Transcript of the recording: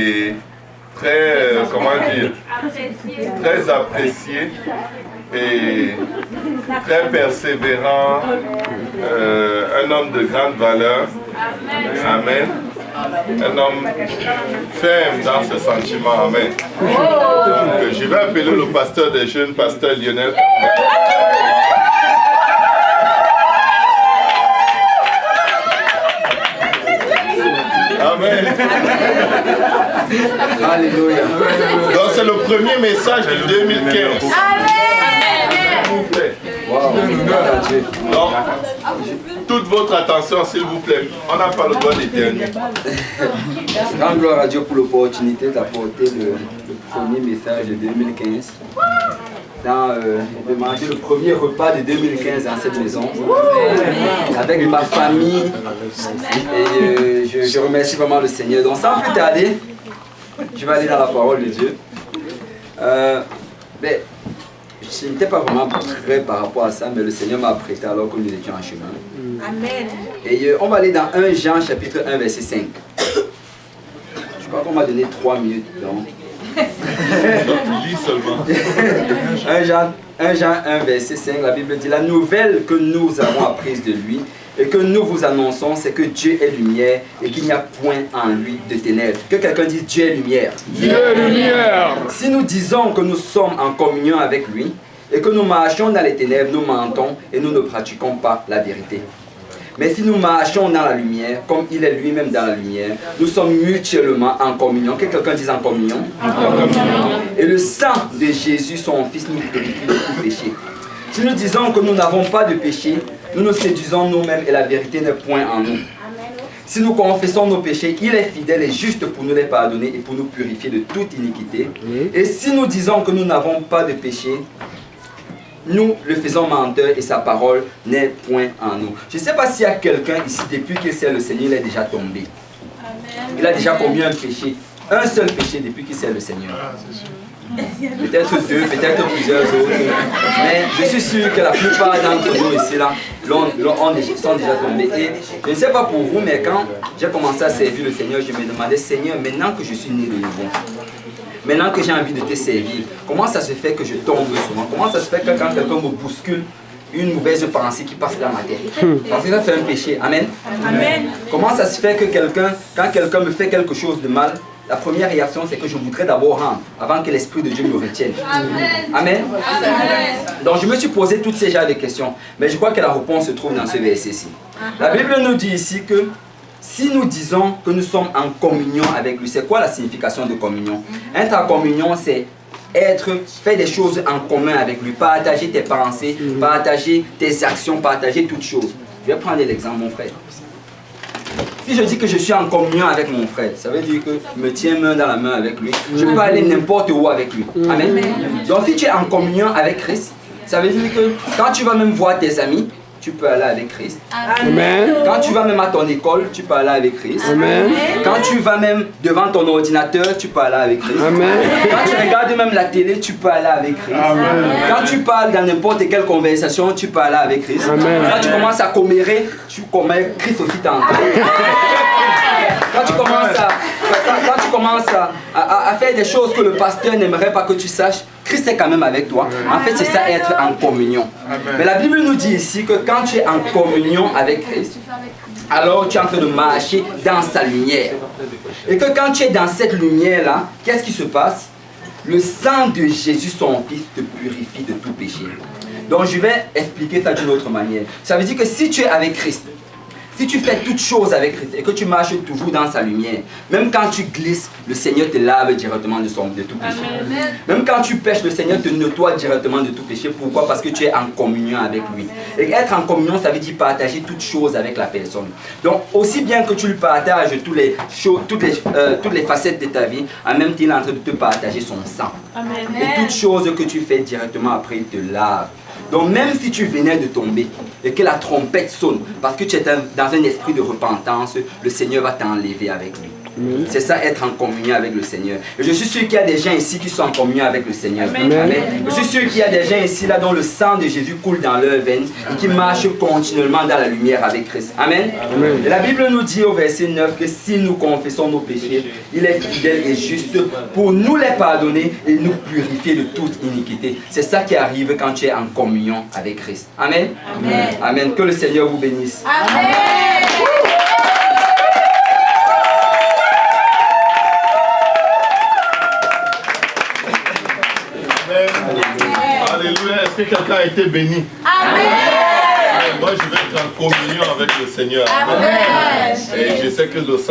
Et très, comment dire, très apprécié et très persévérant, un homme de grande valeur. Amen. Un homme ferme dans ce sentiment. Amen. Donc, je vais appeler le pasteur des jeunes, pasteur Lionel. Amen. Alléluia. Donc c'est le premier message de 2015. S'il vous plaît. Wow. Donc, toute votre attention, s'il vous plaît. On n'a pas le droit d'éternuer. Grande gloire à Dieu pour l'opportunité d'apporter le premier message de 2015. De manger le premier repas de 2015 dans cette maison avec ma famille et je remercie vraiment le Seigneur. Donc sans plus tarder, je vais aller dans la parole de Dieu. Mais je n'étais pas vraiment prêt par rapport à ça, mais le Seigneur m'a prêté alors que nous étions en chemin. Amen. Et on va aller dans 1 Jean chapitre 1 verset 5. Je crois qu'on m'a donné 3 minutes. Donc. Donc lis seulement. 1 Jean 1 verset 5, la Bible dit: la nouvelle que nous avons apprise de lui et que nous vous annonçons, c'est que Dieu est lumière et qu'il n'y a point en lui de ténèbres. Que quelqu'un dise: Dieu est lumière. Dieu est lumière. Si nous disons que nous sommes en communion avec lui et que nous marchons dans les ténèbres, nous mentons et nous ne pratiquons pas la vérité. Mais si nous marchons dans la lumière, comme il est lui-même dans la lumière, nous sommes mutuellement en communion. Que quelqu'un dise en communion. Et le sang de Jésus, son Fils, nous purifie de tout péché. Si nous disons que nous n'avons pas de péché, nous nous séduisons nous-mêmes et la vérité n'est point en nous. Si nous confessons nos péchés, il est fidèle et juste pour nous les pardonner et pour nous purifier de toute iniquité. Et si nous disons que nous n'avons pas de péché, nous le faisons menteur et sa parole n'est point en nous. Je ne sais pas s'il y a quelqu'un ici, depuis qu'il sait le Seigneur, il est déjà tombé. Il a déjà commis un péché, un seul péché depuis qu'il sait le Seigneur. Peut-être deux, peut-être plusieurs autres. Mais je suis sûr que la plupart d'entre nous ici, là, sont déjà tombés. Et je ne sais pas pour vous, mais quand j'ai commencé à servir le Seigneur, je me demandais: Seigneur, maintenant que je suis né de nouveau, maintenant que j'ai envie de te servir, comment ça se fait que je tombe souvent? Comment ça se fait que quand quelqu'un me bouscule, une mauvaise pensée qui passe dans ma tête? Parce que ça fait un péché. Amen. Amen. Comment ça se fait que quand quelqu'un me fait quelque chose de mal, la première réaction c'est que je voudrais d'abord rendre avant que l'Esprit de Dieu me retienne? Amen. Amen. Donc je me suis posé toutes ces genres de questions, mais je crois que la réponse se trouve dans ce verset-ci. La Bible nous dit ici que si nous disons que nous sommes en communion avec lui, c'est quoi la signification de communion? Être en communion, c'est faire des choses en commun avec lui, partager tes pensées, partager tes actions, partager toutes choses. Je vais prendre l'exemple, mon frère. Si je dis que je suis en communion avec mon frère, ça veut dire que je me tiens main dans la main avec lui. Je peux aller n'importe où avec lui. Amen. Donc si tu es en communion avec Christ, ça veut dire que quand tu vas même voir tes amis, tu peux aller avec Christ. Amen. Quand tu vas même à ton école, tu peux aller avec Christ. Amen. Quand tu vas même devant ton ordinateur, tu peux aller avec Christ. Amen. Quand tu regardes même la télé, tu peux aller avec Christ. Amen. Quand tu parles dans n'importe quelle conversation, tu peux aller avec Christ. Amen. Quand tu commences à commérer, tu commères, Christ aussi t'entend. Quand tu commences à faire des choses que le pasteur n'aimerait pas que tu saches, Christ est quand même avec toi. En fait, c'est ça, être en communion. Mais la Bible nous dit ici que quand tu es en communion avec Christ, alors tu es en train de marcher dans sa lumière. Et que quand tu es dans cette lumière-là, qu'est-ce qui se passe? Le sang de Jésus, son Fils, te purifie de tout péché. Donc je vais expliquer ça d'une autre manière. Ça veut dire que si tu es avec Christ, si tu fais toutes choses avec Christ et que tu marches toujours dans sa lumière, même quand tu glisses, le Seigneur te lave directement de tout péché. Amen. Même quand tu pêches, le Seigneur te nettoie directement de tout péché. Pourquoi? Parce que tu es en communion avec lui. Et être en communion, ça veut dire partager toutes choses avec la personne. Donc, aussi bien que tu lui partages toutes les facettes de ta vie, en même temps, il est en train de te partager son sang. Amen. Et toutes choses que tu fais directement après, il te lave. Donc même si tu venais de tomber et que la trompette sonne, parce que tu es dans un esprit de repentance, le Seigneur va t'enlever avec lui. C'est ça, être en communion avec le Seigneur. Et je suis sûr qu'il y a des gens ici qui sont en communion avec le Seigneur. Amen. Je suis sûr qu'il y a des gens ici là dont le sang de Jésus coule dans leurs veines et qui marchent continuellement dans la lumière avec Christ. Amen. Et la Bible nous dit au verset 9 que si nous confessons nos péchés, il est fidèle et juste pour nous les pardonner et nous purifier de toute iniquité. C'est ça qui arrive quand tu es en communion avec Christ. Amen. Amen. Amen. Que le Seigneur vous bénisse. Amen. Alléluia. Est-ce que quelqu'un a été béni? Amen. Moi, je vais être en communion avec le Seigneur. Amen. Et je sais que le